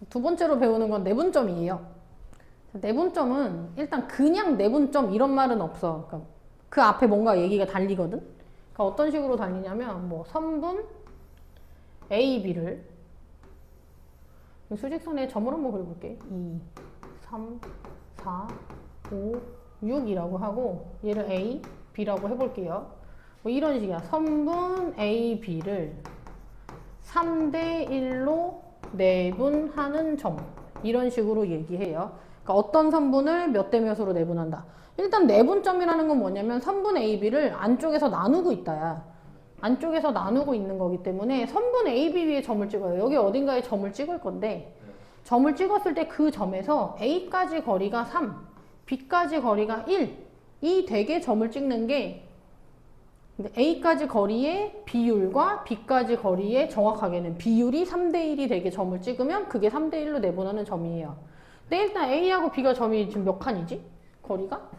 두 번째로 배우는 건 내분점이에요. 내분점은 일단 그냥 내분점 이런 말은 없어. 그러니까 그 앞에 뭔가 얘기가 달리거든. 그러니까 어떤 식으로 달리냐면 뭐 선분 A, B를 수직선에 점을 한번 그려볼게. 2, 3, 4, 5, 6이라고 하고 얘를 A, B라고 해볼게요. 뭐 이런 식이야. 선분 A, B를 3대 1로 내분하는 점 이런 식으로 얘기해요. 그러니까 어떤 선분을 몇 대 몇으로 내분한다. 일단 내분점이라는 건 뭐냐면 선분 A, B를 안쪽에서 나누고 있다야. 안쪽에서 나누고 있는 거기 때문에 선분 A, B 위에 점을 찍어요. 여기 어딘가에 점을 찍을 건데 점을 찍었을 때 그 점에서 A까지 거리가 3, B까지 거리가 1 이 되게 점을 찍는 게 A까지 거리의 비율과 B까지 거리의 정확하게는 비율이 3대1이 되게 점을 찍으면 그게 3대1로 내분하는 점이에요. 근데 일단 A하고 B가 점이 지금 몇 칸이지? 거리가?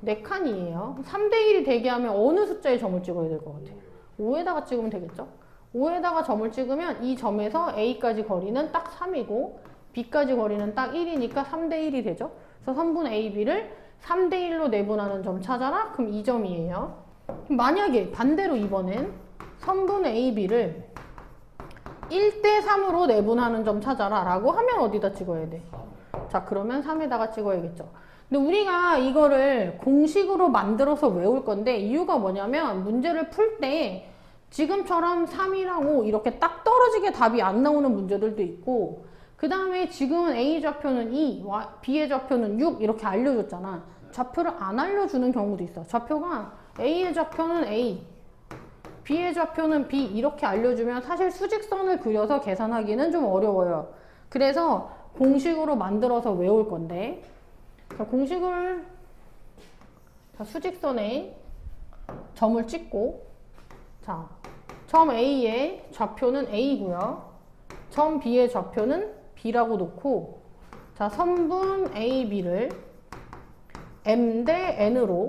4칸이에요. 3대1이 되게 하면 어느 숫자의 점을 찍어야 될 것 같아? 5에다가 찍으면 되겠죠? 5에다가 점을 찍으면 이 점에서 A까지 거리는 딱 3이고 B까지 거리는 딱 1이니까 3대1이 되죠? 그래서 선분 A, B를 3대1로 내분하는 점 찾아라? 그럼 이 점이에요. 만약에 반대로 이번엔 선분 A, B를 1대3으로 내분하는 점 찾아라 라고 하면 어디다 찍어야 돼? 자, 그러면 3에다가 찍어야겠죠. 근데 우리가 이거를 공식으로 만들어서 외울 건데 이유가 뭐냐면 문제를 풀 때 지금처럼 3이랑 5 이렇게 딱 떨어지게 답이 안 나오는 문제들도 있고 그 다음에 지금은 A 좌표는 2, B의 좌표는 6 이렇게 알려줬잖아. 좌표를 안 알려주는 경우도 있어. 좌표가 A의 좌표는 A, B의 좌표는 B 이렇게 알려주면 사실 수직선을 그려서 계산하기는 좀 어려워요. 그래서 공식으로 만들어서 외울 건데 자, 공식을 수직선에 점을 찍고 자, 점 A의 좌표는 A고요. 점 B의 좌표는 B라고 놓고 자, 선분 A, B를 M 대 N으로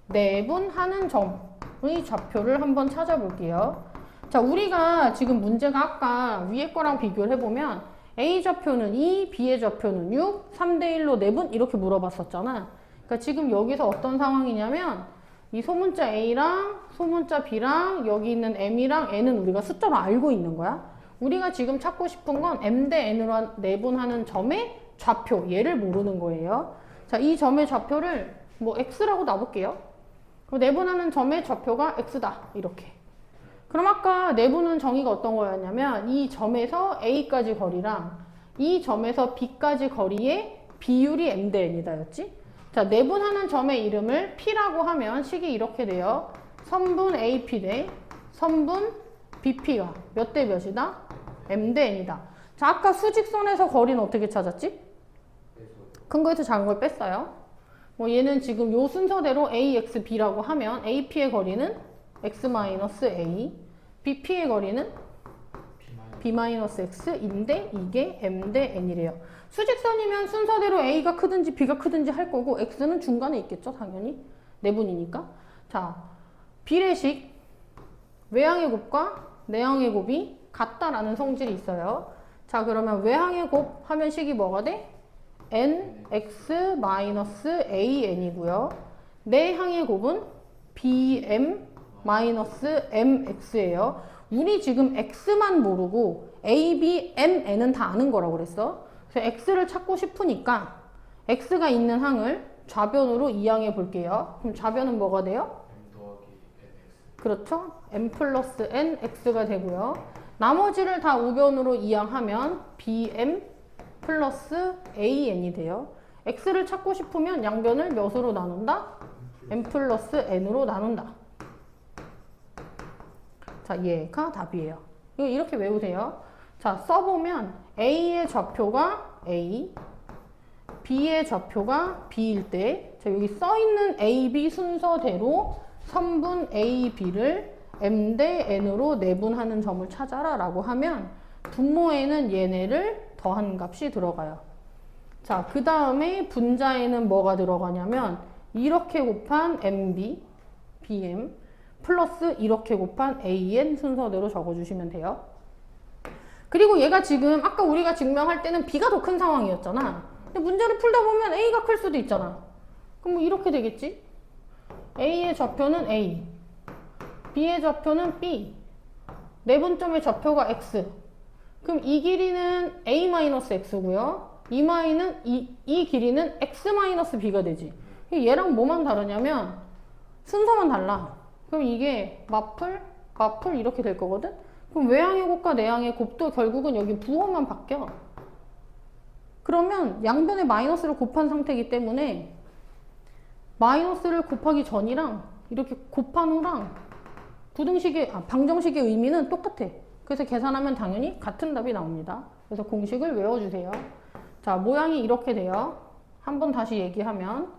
내분하는 점의 좌표를 한번 찾아볼게요. 자, 우리가 지금 문제가 아까 위에 거랑 비교를 해보면 A 좌표는 2, B의 좌표는 6, 3대1로 내분 이렇게 물어봤었잖아. 그러니까 지금 여기서 어떤 상황이냐면 이 소문자 A랑 소문자 B랑 여기 있는 M이랑 N은 우리가 숫자로 알고 있는 거야. 우리가 지금 찾고 싶은 건 M 대 N으로 내분하는 점의 좌표, 얘를 모르는 거예요. 자, 이 점의 좌표를 뭐 X라고 놔볼게요. 내분하는 점의 좌표가 X다. 이렇게. 그럼 아까 내분은 정의가 어떤 거였냐면 이 점에서 A까지 거리랑 이 점에서 B까지 거리의 비율이 M 대 N이다 였지? 자, 내분하는 점의 이름을 P라고 하면 식이 이렇게 돼요. 선분 AP 대 선분 BP가 몇 대 몇이다? M 대 N이다. 자, 아까 수직선에서 거리는 어떻게 찾았지? 큰 거에서 작은 걸 뺐어요. 뭐 얘는 지금 요 순서대로 AX, B라고 하면 AP의 거리는 X-A, BP의 거리는 B-X인데 이게 M 대 N이래요. 수직선이면 순서대로 A가 크든지 B가 크든지 할 거고 X는 중간에 있겠죠, 당연히. 내분이니까. 자, 비례식 외항의 곱과 내항의 곱이 같다라는 성질이 있어요. 자, 그러면 외항의 곱 하면 식이 뭐가 돼? nx-an이고요. 내항의 곱은 bm-mx예요. 우리 지금 x만 모르고 a, b, m, n은 다 아는 거라고 그랬어. 그래서 x를 찾고 싶으니까 x가 있는 항을 좌변으로 이항해 볼게요. 그럼 좌변은 뭐가 돼요? 그렇죠? m 플러스 n, x가 되고요. 나머지를 다 우변으로 이항하면 bm 플러스 an이 돼요. x를 찾고 싶으면 양변을 몇으로 나눈다? m 플러스 n으로 나눈다. 자, 얘가 답이에요. 이거 이렇게 외우세요. 자, 써보면 a의 좌표가 a, b의 좌표가 b일 때 자, 여기 써있는 a, b 순서대로 선분 a, b를 m 대 n으로 내분하는 점을 찾아라 라고 하면 분모에는 얘네를 더한 값이 들어가요. 자, 그 다음에 분자에는 뭐가 들어가냐면 이렇게 곱한 MB, BM 플러스 이렇게 곱한 AN 순서대로 적어주시면 돼요. 그리고 얘가 지금 아까 우리가 증명할 때는 B가 더 큰 상황이었잖아. 근데 문제를 풀다 보면 A가 클 수도 있잖아. 그럼 뭐 이렇게 되겠지? A의 좌표는 A, B의 좌표는 B, 내분점의 좌표가 X. 그럼 이 길이는 A-X고요. 이 길이는 X-B가 되지. 얘랑 뭐만 다르냐면 순서만 달라. 그럼 이게 마플 이렇게 될 거거든? 그럼 외항의 곱과 내항의 곱도 결국은 여기 부호만 바뀌어. 그러면 양변에 마이너스를 곱한 상태이기 때문에 마이너스를 곱하기 전이랑 이렇게 곱한 후랑 방정식의 의미는 똑같아. 그래서 계산하면 당연히 같은 답이 나옵니다. 그래서 공식을 외워주세요. 자, 모양이 이렇게 돼요. 한번 다시 얘기하면,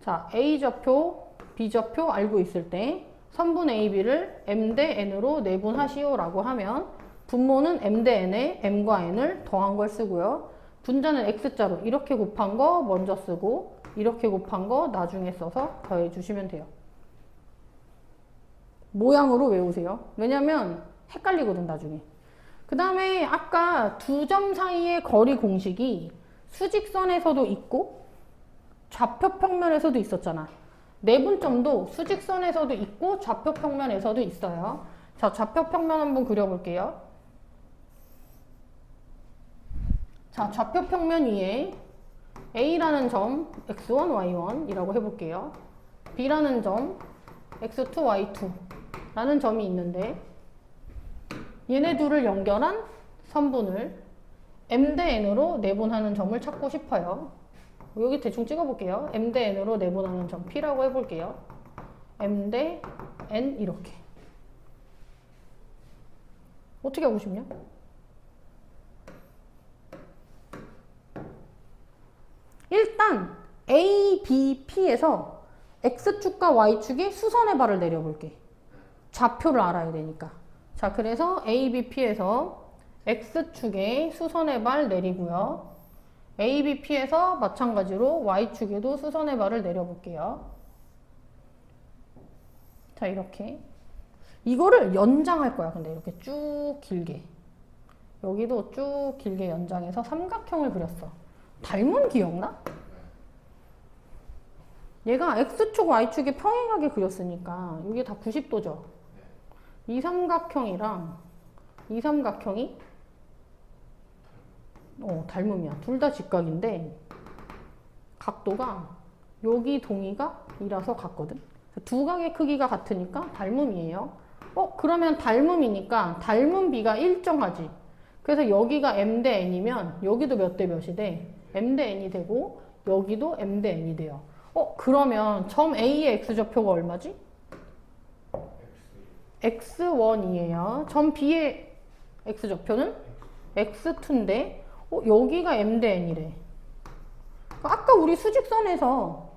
자, A좌표, B좌표 알고 있을 때 선분 AB를 M 대 N으로 내분하시오 라고 하면 분모는 M 대 N에 M과 N을 더한 걸 쓰고요. 분자는 X자로 이렇게 곱한 거 먼저 쓰고 이렇게 곱한 거 나중에 써서 더해 주시면 돼요. 모양으로 외우세요. 왜냐면 헷갈리거든 나중에. 그 다음에 아까 두 점 사이의 거리 공식이 수직선에서도 있고 좌표평면에서도 있었잖아. 내분점도 수직선에서도 있고 좌표평면에서도 있어요. 자, 좌표평면 한번 그려볼게요. 자, 좌표평면 위에 A라는 점 x1, y1 이라고 해볼게요. B라는 점 x2, y2 라는 점이 있는데 얘네 둘을 연결한 선분을 M 대 N으로 내분하는 점을 찾고 싶어요. 여기 대충 찍어볼게요. M 대 N으로 내분하는 점 P라고 해볼게요. M 대 N 이렇게. 어떻게 하고 싶냐? 일단 A, B, P에서 X축과 Y축의 수선의 발을 내려볼게. 좌표를 알아야 되니까. 자, 그래서 A, B, P에서 X축에 수선의 발 내리고요. A, B, P에서 마찬가지로 Y축에도 수선의 발을 내려볼게요. 자, 이렇게. 이거를 연장할 거야. 근데 이렇게 쭉 길게. 여기도 쭉 길게 연장해서 삼각형을 그렸어. 닮은 기억나? 얘가 X축, Y축에 평행하게 그렸으니까 이게 다 90도죠. 이 삼각형이랑 이 삼각형이 닮음이야. 둘 다 직각인데 각도가 여기 동의가 이라서 같거든. 두 각의 크기가 같으니까 닮음이에요. 그러면 닮음이니까 닮은 B가 일정하지. 그래서 여기가 M 대 N이면 여기도 몇 대 몇이 돼? M 대 N이 되고 여기도 M 대 N이 돼요. 그러면 점 A의 X좌표가 얼마지? X1이에요. 점 B의 X좌표는 X2인데 여기가 M 대 N이래. 아까 우리 수직선에서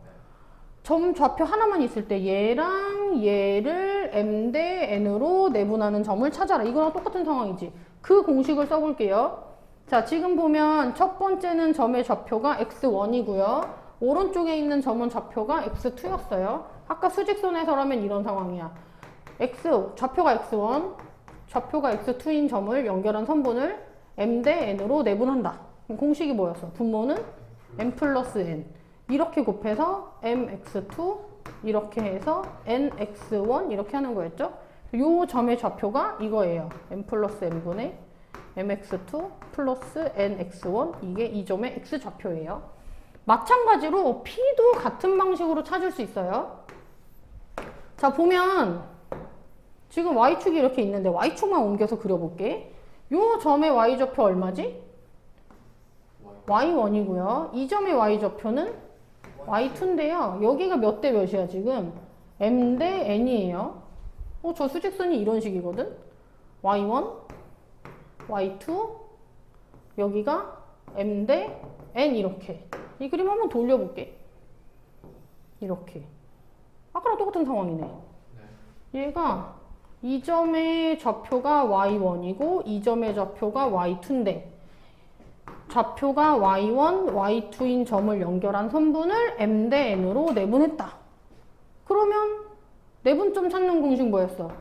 점 좌표 하나만 있을 때 얘랑 얘를 M 대 N으로 내분하는 점을 찾아라. 이거랑 똑같은 상황이지. 그 공식을 써볼게요. 자, 지금 보면 첫 번째는 점의 좌표가 X1이고요. 오른쪽에 있는 점은 좌표가 X2였어요. 아까 수직선에서라면 이런 상황이야. 좌표가 X1, 좌표가 X2인 점을 연결한 선분을 M 대 N으로 내분한다. 공식이 뭐였어? 분모는 M 플러스 N. 이렇게 곱해서 MX2 이렇게 해서 NX1 이렇게 하는 거였죠? 요 점의 좌표가 이거예요. M 플러스 N분의 MX2 플러스 NX1 이게 이 점의 X좌표예요. 마찬가지로 P도 같은 방식으로 찾을 수 있어요. 자, 보면 지금 Y축이 이렇게 있는데 Y축만 옮겨서 그려볼게. 요 점의 Y좌표 얼마지? Y1이고요. 이 점의 Y좌표는 Y2인데요. 여기가 몇 대 몇이야 지금? M 대 N이에요. 저 수직선이 이런 식이거든? Y1, Y2, 여기가 M 대 N 이렇게. 이 그림 한번 돌려볼게. 이렇게. 아까랑 똑같은 상황이네. 얘가 이 점의 좌표가 Y1이고 이 점의 좌표가 Y2인데 좌표가 Y1, Y2인 점을 연결한 선분을 M 대 N으로 내분했다. 그러면 내분점 찾는 공식 뭐였어?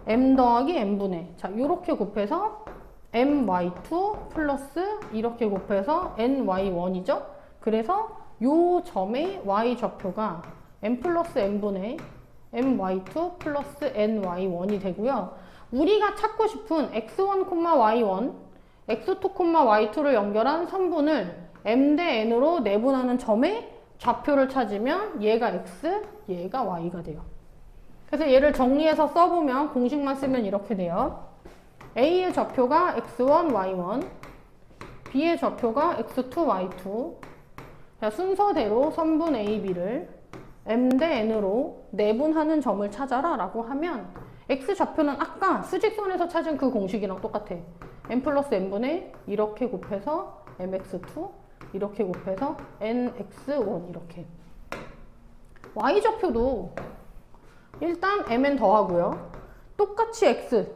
M 더하기 N분의. 자, 요렇게 곱해서 my2 플러스 이렇게 곱해서 ny1이죠. 그래서 요 점의 y 좌표가 m 플러스 n분의 my2 플러스 ny1이 되고요. 우리가 찾고 싶은 x1, y1, x2, y2를 연결한 선분을 m 대 n으로 내분하는 점의 좌표를 찾으면 얘가 x, 얘가 y가 돼요. 그래서 얘를 정리해서 써보면 공식만 쓰면 이렇게 돼요. A의 좌표가 x1, y1, B의 좌표가 x2, y2. 자, 순서대로 선분 A, B를 m 대 n으로 내분하는 점을 찾아라 라고 하면 x 좌표는 아까 수직선에서 찾은 그 공식이랑 똑같아. m 플러스 n분의 이렇게 곱해서 mx2 이렇게 곱해서 nx1 이렇게. y 좌표도 일단 mn 더하고요. 똑같이 x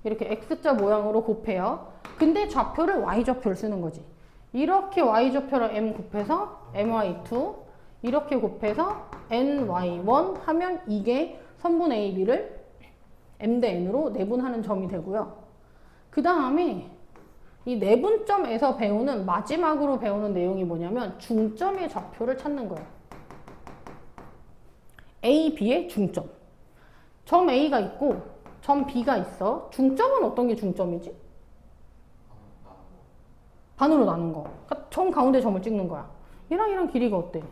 이렇게 x자 모양으로 곱해요. 근데 좌표를 y 좌표를 쓰는 거지. 이렇게 y 좌표를 m 곱해서 my2 이렇게 곱해서 ny1 하면 이게 선분 A, B를 m 대 n으로 내분하는 점이 되고요. 그 다음에 이 내분점에서 배우는 마지막으로 배우는 내용이 뭐냐면 중점의 좌표를 찾는 거예요. A, B의 중점. 점 A가 있고 점 B가 있어. 중점은 어떤 게 중점이지? 반으로 나눈 거. 그러니까 점 가운데 점을 찍는 거야. 얘랑 얘랑 길이가 어때?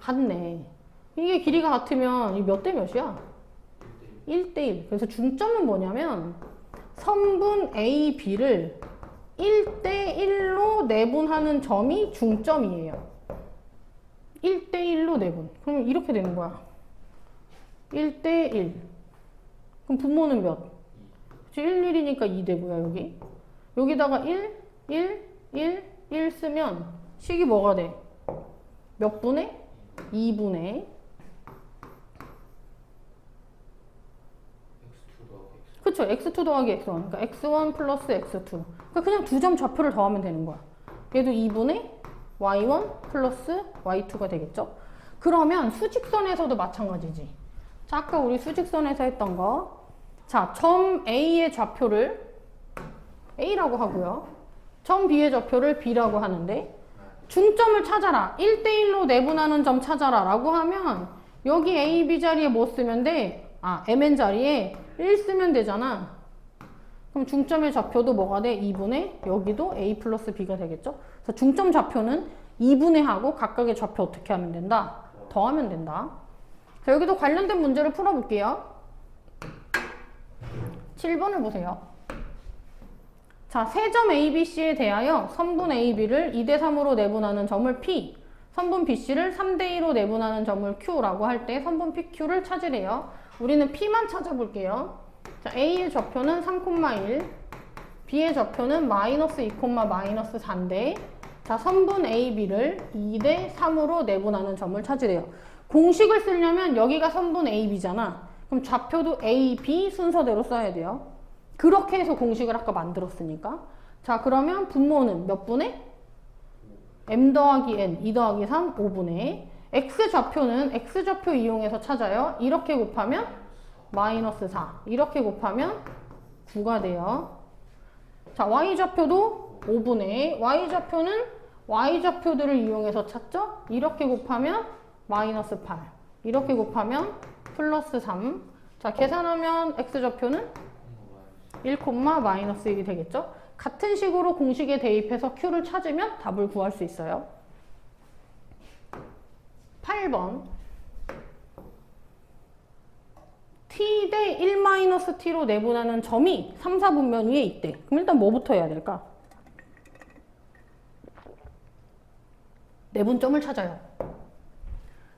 같네. 이게 길이가 같으면 이 몇 대 몇이야? 1대 1. 그래서 중점은 뭐냐면 선분 A, B를 1대 1로 내분하는 점이 중점이에요. 1대 1로 내분. 그러면 이렇게 되는 거야. 1대 1. 그럼 분모는 몇? 1, 1이니까 2 되고요, 여기. 여기다가 1, 1, 1, 1 쓰면 식이 뭐가 돼? 몇 분의? 2분의. 그쵸, x2 더하기 x1. 그러니까 x1 플러스 x2. 그러니까 그냥 두 점 좌표를 더하면 되는 거야. 얘도 2분의 y1 플러스 y2가 되겠죠? 그러면 수직선에서도 마찬가지지. 자, 아까 우리 수직선에서 했던 거. 자, 점 A의 좌표를 A라고 하고요. 점 B의 좌표를 B라고 하는데 중점을 찾아라. 1대1로 내분하는 점 찾아라 라고 하면 여기 A, B 자리에 뭐 쓰면 돼? mn 자리에 1 쓰면 되잖아. 그럼 중점의 좌표도 뭐가 돼? 2분의 여기도 A 플러스 B가 되겠죠? 그래서 중점 좌표는 2분의 하고 각각의 좌표 어떻게 하면 된다? 더하면 된다. 자, 여기도 관련된 문제를 풀어볼게요. 7번을 보세요. 자, 세 점 ABC에 대하여 선분 AB를 2대 3으로 내분하는 점을 P, 선분 BC를 3대 2로 내분하는 점을 Q라고 할 때 선분 PQ를 찾으래요. 우리는 P만 찾아볼게요. 자, A의 좌표는 3,1, B의 좌표는 마이너스 2, 마이너스 4인데 자, 선분 AB를 2대 3으로 내분하는 점을 찾으래요. 공식을 쓰려면 여기가 선분 AB잖아. 그럼 좌표도 A, B 순서대로 써야 돼요. 그렇게 해서 공식을 아까 만들었으니까. 자, 그러면 분모는 몇 분의? m 더하기 n, 2 더하기 3, 5분의 x 좌표는 x 좌표 이용해서 찾아요. 이렇게 곱하면 마이너스 4, 이렇게 곱하면 9가 돼요. 자, y 좌표도 5분의 y 좌표는 y 좌표들을 이용해서 찾죠. 이렇게 곱하면 마이너스 8, 이렇게 곱하면 플러스 3. 자, 계산하면 x 좌표는 1, 마이너스 1이 되겠죠. 같은 식으로 공식에 대입해서 q를 찾으면 답을 구할 수 있어요. 8번 t 대 1-t로 내분하는 점이 3, 4분면 위에 있대. 그럼 일단 뭐부터 해야 될까? 내분점을 찾아요.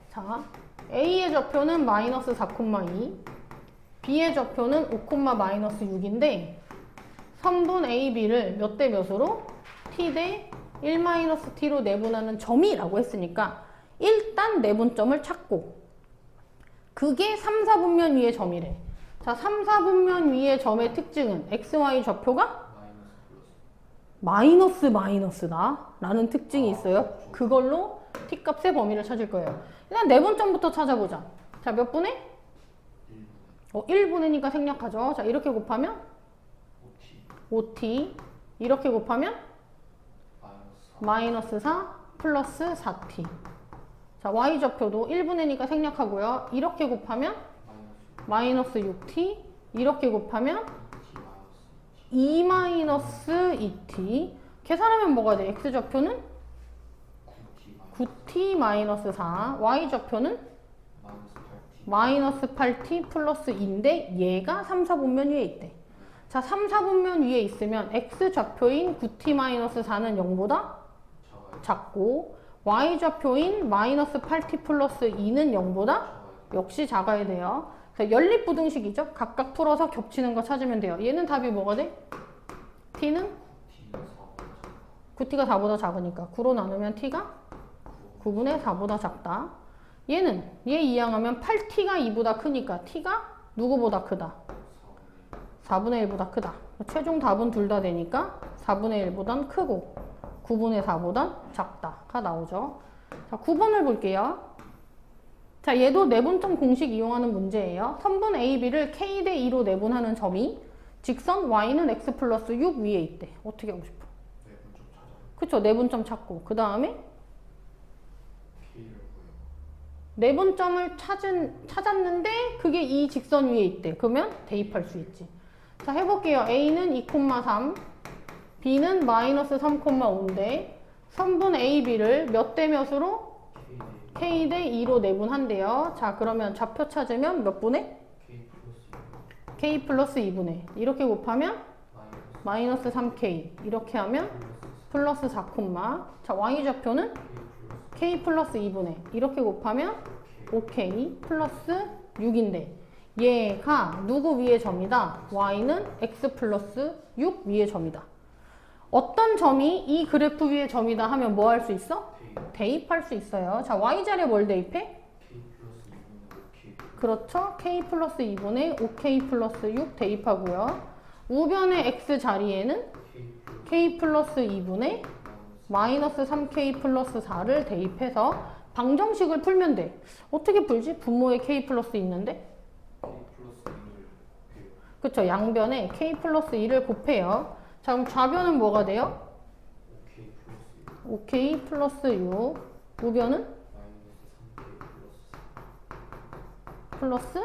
자, A의 좌표는 마이너스 4,2, B의 좌표는 5, 마이너스 6인데 선분 A, B를 몇 대 몇으로? t 대 1-t로 내분하는 점이라고 했으니까 일단 내분점을 찾고 그게 3, 4분면 위의 점이래. 자, 3, 4분면 위의 점의 특징은 XY 좌표가 마이너스다 라는 특징이 있어요. 그걸로 t값의 범위를 찾을 거예요. 일단 내분점부터 찾아보자. 자, 몇 분의? 1분의니까 생략하죠. 자, 이렇게 곱하면 5t 이렇게 곱하면 마이너스 마이너스 4 플러스 4t. 자, y좌표도 1분의니까 생략하고요. 이렇게 곱하면 마이너스 6t 이렇게 곱하면 2 마이너스 2t. 계산하면 뭐가 돼? x좌표는 9t 마이너스 4, y좌표는 마이너스 8t 플러스 2인데 얘가 3, 4분면 위에 있대. 자, 3, 4분면 위에 있으면 x좌표인 9t 마이너스 4는 0보다 작고 y좌표인 마이너스 8t 플러스 2는 0보다 역시 작아야 돼요. 연립부등식이죠. 각각 풀어서 겹치는 거 찾으면 돼요. 얘는 답이 뭐가 돼? t는 9t가 4보다 작으니까 9로 나누면 t가 9분의 4보다 작다. 얘는 얘 이항하면 8t가 2보다 크니까 t가 누구보다 크다? 4분의 1보다 크다. 최종 답은 둘 다 되니까 4분의 1보단 크고 9분의 4보단 작다가 나오죠. 자, 9번을 볼게요. 자, 얘도 내분점 공식 이용하는 문제예요. 선분 A, B를 K 대 2로 내분하는 점이 직선 Y는 X 플러스 6 위에 있대. 어떻게 하고 싶어? 그쵸, 내분점 찾고 그 다음에 내분점을 찾았는데 그게 이 직선 위에 있대. 그러면 대입할 수 있지. 자, 해볼게요. A는 2,3 B는 마이너스 3,5인데 선분 A, B를 몇 대 몇으로? K 대 2로 내분한대요. 자, 그러면 좌표 찾으면 몇 분의? K 플러스 2분의 이렇게 곱하면 마이너스 3K 이렇게 하면 플러스 4, 자, Y좌표는 K 플러스 2분의 이렇게 곱하면 5K 플러스 6인데 얘가 누구 위의 점이다? Y는 X 플러스 6 위의 점이다. 어떤 점이 이 그래프 위의 점이다 하면 뭐 할 수 있어? 대입할 수 있어요. 자, Y자리에 뭘 대입해? 그렇죠. K 플러스 2분의 5K 플러스 6 대입하고요. 우변의 X 자리에는 K 플러스 2분의 마이너스 3K 플러스 4를 대입해서 방정식을 풀면 돼. 어떻게 풀지? 분모에 K 플러스 있는데? 그쵸. 양변에 K 플러스 2를 곱해요. 자, 그럼 좌변은 뭐가 돼요? 5K 플러스 6. 우변은? 플러스?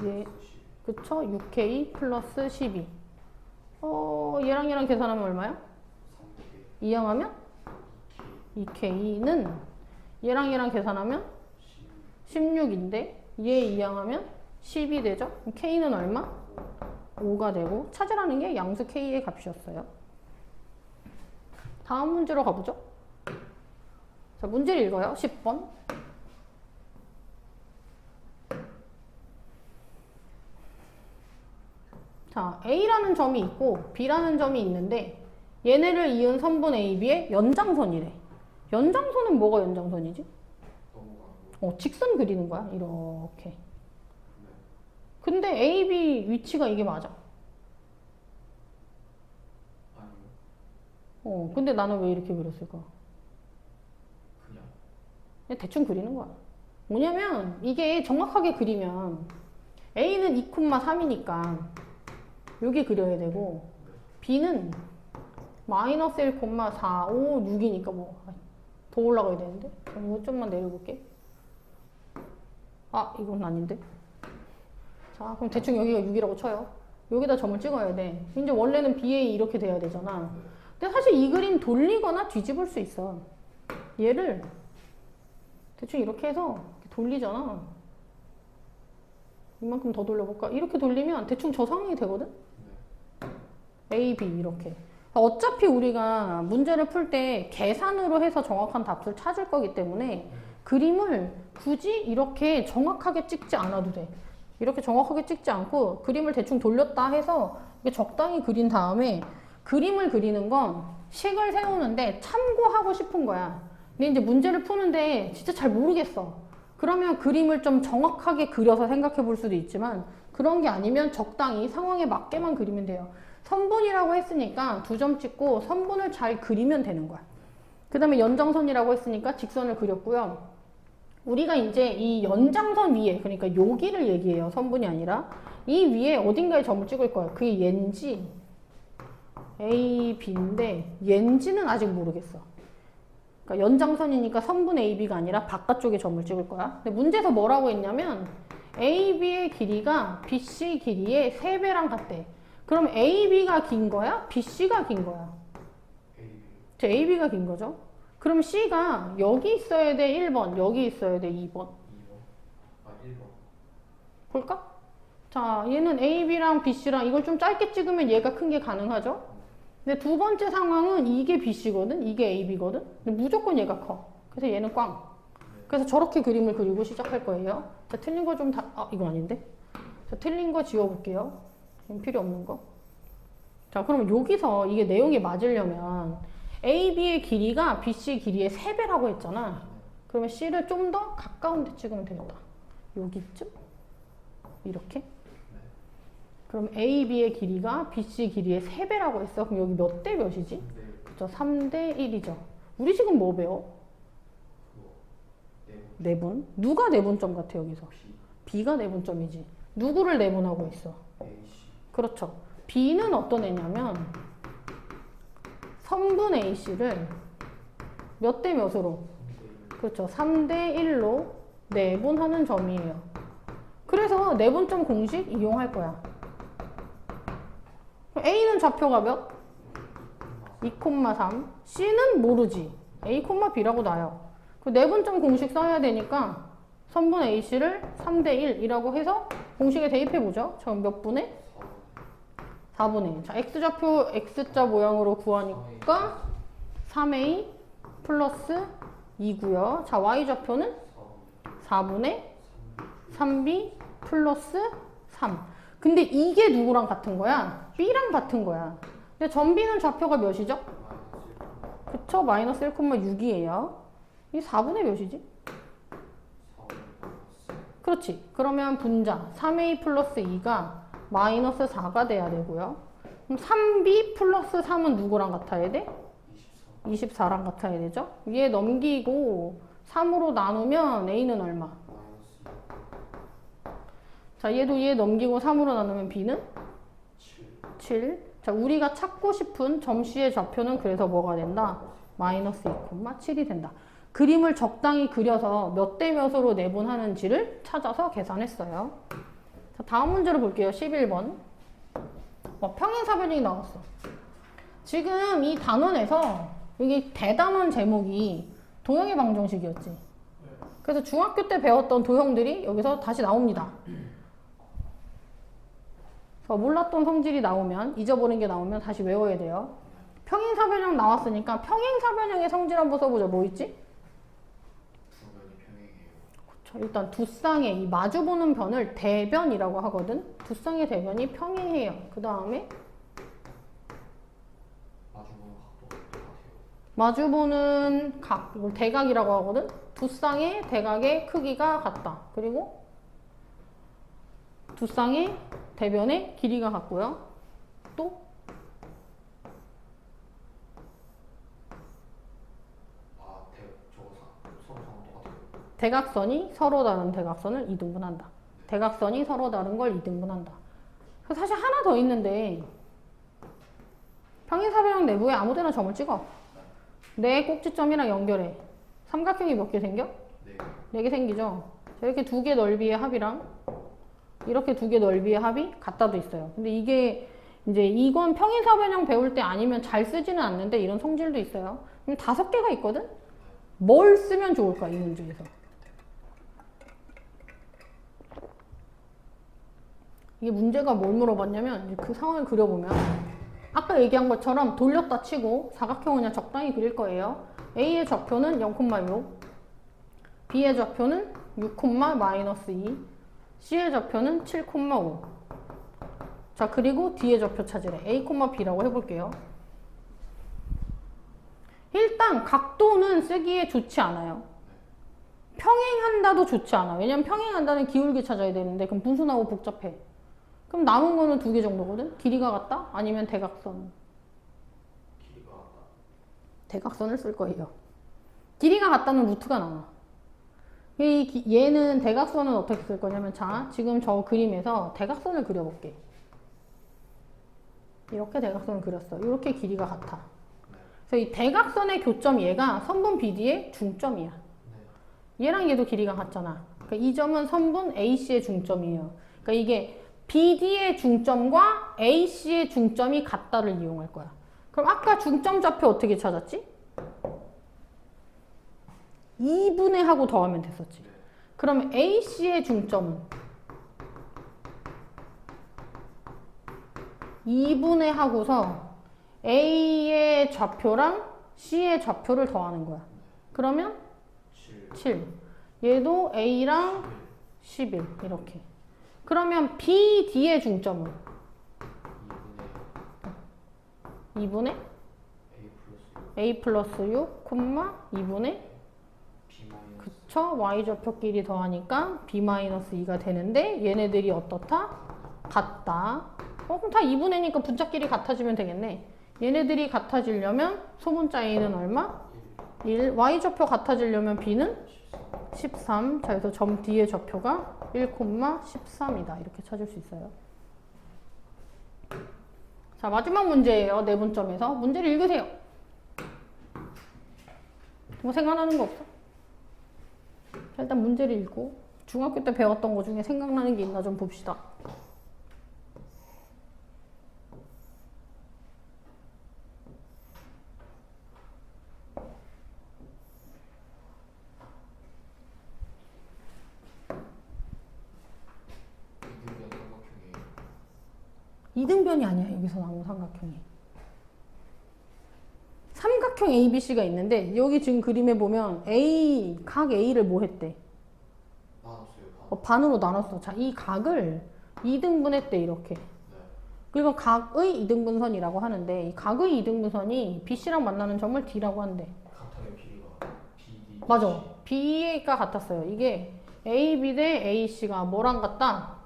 예. 그쵸. 6K 플러스 12. 얘랑 계산하면 얼마야? 이항하면? 2K는 얘랑 계산하면 16인데 얘 이항하면 10이 되죠? 그럼 K는 얼마? 5가 되고 찾으라는 게 양수 K의 값이었어요. 다음 문제로 가보죠. 자, 문제를 읽어요. 10번. 자, A라는 점이 있고 B라는 점이 있는데 얘네를 이은 선분 AB의 연장선이래. 연장선은 뭐가 연장선이지? 직선 그리는 거야. 이렇게. 근데 AB 위치가 이게 맞아. 근데 나는 왜 이렇게 그렸을까? 그냥 대충 그리는 거야. 뭐냐면 이게 정확하게 그리면 A는 2,3이니까 여기 그려야 되고 B는 마이너스 1,4, 5, 6이니까 뭐 더 올라가야 되는데? 이거 좀만 내려볼게. 아, 이건 아닌데? 자, 그럼 대충 여기가 6이라고 쳐요. 여기다 점을 찍어야 돼. 이제 원래는 BA 이렇게 돼야 되잖아. 근데 사실 이 그림 돌리거나 뒤집을 수 있어. 얘를 대충 이렇게 해서 이렇게 돌리잖아. 이만큼 더 돌려볼까? 이렇게 돌리면 대충 저 상황이 되거든? A, B 이렇게. 어차피 우리가 문제를 풀 때 계산으로 해서 정확한 답을 찾을 거기 때문에 그림을 굳이 이렇게 정확하게 찍지 않아도 돼. 이렇게 정확하게 찍지 않고 그림을 대충 돌렸다 해서 이게 적당히 그린 다음에 그림을 그리는 건 식을 세우는데 참고하고 싶은 거야. 근데 이제 문제를 푸는데 진짜 잘 모르겠어. 그러면 그림을 좀 정확하게 그려서 생각해 볼 수도 있지만 그런 게 아니면 적당히 상황에 맞게만 그리면 돼요. 선분이라고 했으니까 2점 찍고 선분을 잘 그리면 되는 거야. 그 다음에 연장선이라고 했으니까 직선을 그렸고요. 우리가 이제 이 연장선 위에, 그러니까 여기를 얘기해요. 선분이 아니라. 이 위에 어딘가에 점을 찍을 거야. 그게 얘인지 A, B인데 얘인지는 아직 모르겠어. 그러니까 연장선이니까 선분 A, B가 아니라 바깥쪽에 점을 찍을 거야. 근데 문제에서 뭐라고 했냐면 A, B의 길이가 B, C 길이의 3배랑 같대. 그럼 A, B가 긴 거야? B, C가 긴 거야? A, B가 긴 거죠. 그럼 C가 여기 있어야 돼 1번, 여기 있어야 돼 2번. 1번. 볼까? 자, 얘는 A, B랑 B, C랑 이걸 좀 짧게 찍으면 얘가 큰 게 가능하죠? 근데 두 번째 상황은 이게 B, C거든? 이게 A, B거든? 근데 무조건 얘가 커. 그래서 얘는 꽝. 그래서 저렇게 그림을 그리고 시작할 거예요. 자, 틀린 거 좀 이건 아닌데? 자, 틀린 거 지워볼게요. 이건 필요 없는 거. 자, 그럼 여기서 이게 내용이 맞으려면 A, B의 길이가 B, C 길이의 3배라고 했잖아. 그러면 C를 좀 더 가까운 데 찍으면 되겠다. 여기쯤? 이렇게? 그럼 A, B의 길이가 B, C 길이의 3배라고 했어. 그럼 여기 몇 대 몇이지? 그쵸, 3대 1이죠. 우리 지금 뭐 배워? 내분. 누가 내분점 같아 여기서? B가 내분점이지. 누구를 내분하고 있어? 그렇죠. B는 어떤 애냐면 선분 AC를 몇 대 몇으로? 그렇죠. 3대 1로 내분하는 점이에요. 그래서 내분점 공식 이용할 거야. A는 좌표가 몇? 2,3. C는 모르지. A, B라고 나요. 그 내분점 공식 써야 되니까 선분 AC를 3대 1이라고 해서 공식에 대입해보죠. 저 몇 분의? 4분의 1. 자, X좌표 X자 모양으로 구하니까 3A 플러스 2고요. 자, Y좌표는 4분의 3B 플러스 3. 근데 이게 누구랑 같은 거야? B랑 같은 거야. 근데 전비는 좌표가 몇이죠? 그쵸? 마이너스 1,6이에요. 이 4분의 몇이지? 그렇지. 그러면 분자 3A 플러스 2가 마이너스 4가 돼야 되고요. 그럼 3B 플러스 3은 누구랑 같아야 돼? 24랑 같아야 되죠? 위에 넘기고 3으로 나누면 A는 얼마? 자, 얘도 얘 넘기고 3으로 나누면 B는? 7. 자, 우리가 찾고 싶은 점C의 좌표는 그래서 뭐가 된다? 마이너스 2,7이 된다. 그림을 적당히 그려서 몇 대 몇으로 내분하는지를 찾아서 계산했어요. 자, 다음 문제를 볼게요. 11번. 평행사변이 나왔어. 지금 이 단원에서 여기 대단원 제목이 도형의 방정식이었지. 그래서 중학교 때 배웠던 도형들이 여기서 다시 나옵니다. 몰랐던 성질이 나오면, 잊어버린 게 나오면 다시 외워야 돼요. 평행사변형 나왔으니까 평행사변형의 성질 한번 써보자. 뭐 있지? 그쵸, 일단 두 쌍의 이 마주보는 변을 대변이라고 하거든. 두 쌍의 대변이 평행해요. 그 다음에 마주보는 각, 이걸 대각이라고 하거든. 두 쌍의 대각의 크기가 같다. 그리고 두 쌍의 대변의 길이가 같고요. 또 대각선이 서로 다른 대각선을 이등분한다. 대각선이 서로 다른 걸 이등분한다. 사실 하나 더 있는데 평행사변형 내부에 아무데나 점을 찍어. 내 꼭지점이랑 연결해. 삼각형이 몇 개 생겨? 4개 생기죠. 이렇게 2개 넓이의 합이랑 이렇게 2개 넓이의 합이 같다도 있어요. 근데 이게 이제 이건 평행사변형 배울 때 아니면 잘 쓰지는 않는데 이런 성질도 있어요. 그럼 5개가 있거든? 뭘 쓰면 좋을까, 이 문제에서? 이게 문제가 뭘 물어봤냐면 그 상황을 그려보면 아까 얘기한 것처럼 돌렸다 치고 사각형을 그냥 적당히 그릴 거예요. A의 좌표는 0,6, B의 좌표는 6,-2, C의 좌표는 7,5. 자, 그리고 D의 좌표 찾으래. A, B라고 해볼게요. 일단 각도는 쓰기에 좋지 않아요. 평행한다도 좋지 않아. 왜냐면 평행한다는 기울기 찾아야 되는데 그럼 분수나고 복잡해. 그럼 남은 거는 2개 정도거든? 길이가 같다? 아니면 대각선. 길이가 같다. 대각선을 쓸 거예요. 길이가 같다는 루트가 나와. 얘는 대각선은 어떻게 쓸 거냐면 자, 지금 저 그림에서 대각선을 그려볼게. 이렇게 대각선을 그렸어. 이렇게 길이가 같아. 네. 그래서 이 대각선의 교점 얘가 선분 BD의 중점이야. 네. 얘랑 얘도 길이가 같잖아. 그러니까 이 점은 선분 AC의 중점이에요. 그러니까 이게 BD의 중점과 AC의 중점이 같다를 이용할 거야. 그럼 아까 중점 좌표 어떻게 찾았지? 2분의 하고 더하면 됐었지. 네. 그러면 AC의 중점은 2분의 하고서 A의 좌표랑 C의 좌표를 더하는 거야. 그러면 7. 7. 얘도 A랑 11 이렇게. 그러면 BD의 중점은 2분의 A 플러스 A 플러스 6, 2분의 B 마이너스 그쵸? Y좌표끼리 더하니까 B-2가 되는데 얘네들이 어떻다? 같다. 그럼 다 2분의니까 분자끼리 같아지면 되겠네. 얘네들이 같아지려면 소문자 A는 얼마? 1. Y좌표 같아지려면 B는 13. 자, 그래서 점 D의 좌표가 1,13이다. 이렇게 찾을 수 있어요. 자, 마지막 문제예요. 내분점에서. 문제를 읽으세요. 뭐 생각나는 거 없어? 자, 일단 문제를 읽고 중학교 때 배웠던 거 중에 생각나는 게 있나 좀 봅시다. 이등변이 아니야. 여기서 나온 삼각형이. 삼각형 ABC가 있는데 여기 지금 그림에 보면 각 A를 뭐 했대? 나눴어요. 반으로 나눴어. 자, 이 각을 2등분했대 이렇게. 네. 그리고 각의 이등분선이라고 하는데 이 각의 이등분선이 BC랑 만나는 점을 D라고 한대. 같아요. 길이가 BD. 맞아. B가 같았어요. 이게 AB 대 AC가 뭐랑 같다?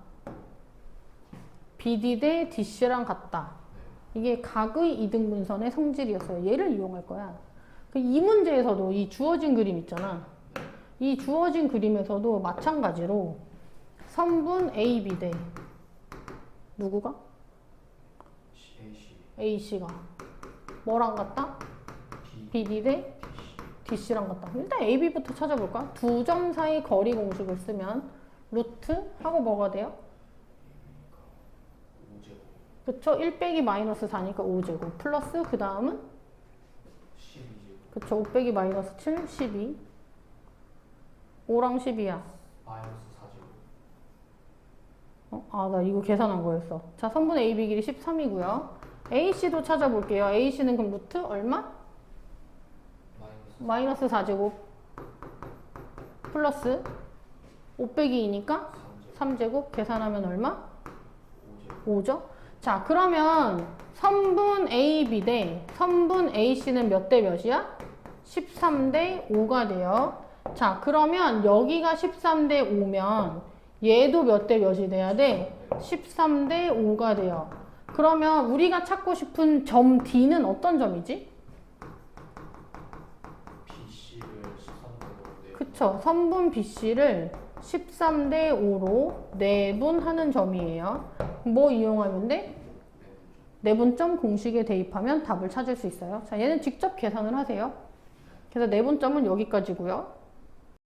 BD 대 DC랑 같다. 이게 각의 이등분선의 성질이었어요. 얘를 이용할 거야. 이 문제에서도 이 주어진 그림 있잖아. 이 주어진 그림에서도 마찬가지로 선분 AB 대 누구가? AC. AC가 뭐랑 같다? BD 대 DC랑 같다. 일단 AB부터 찾아볼까? 두 점 사이 거리 공식을 쓰면 루트 하고 뭐가 돼요? 5제곱. 그쵸? 1 빼기 마이너스 4니까 5제곱 플러스 그 다음은 12제곱. 그쵸? 5 빼기 마이너스 7, 12 5랑 12야. 마이너스 4제곱. 아, 나 이거 계산한 거였어. 자, 선분의 AB 길이 13이고요. AC도 찾아볼게요. AC는 그럼 루트 얼마? 마이너스 4제곱 플러스 5 빼기 2니까 3제곱 계산하면 얼마? 5죠? 자, 그러면 선분 AB 대 선분 AC는 몇 대 몇이야? 13대 5가 돼요. 자, 그러면 여기가 13대 5면 얘도 몇 대 몇이 돼야 돼? 13대 5가 돼요. 그러면 우리가 찾고 싶은 점 D는 어떤 점이지? BC를 13대로 그쵸. 선분 BC를 13대 5로 내분하는 점이에요. 뭐 이용하면 돼? 내분점 공식에 대입하면 답을 찾을 수 있어요. 자, 얘는 직접 계산을 하세요. 그래서 내분점은 여기까지고요.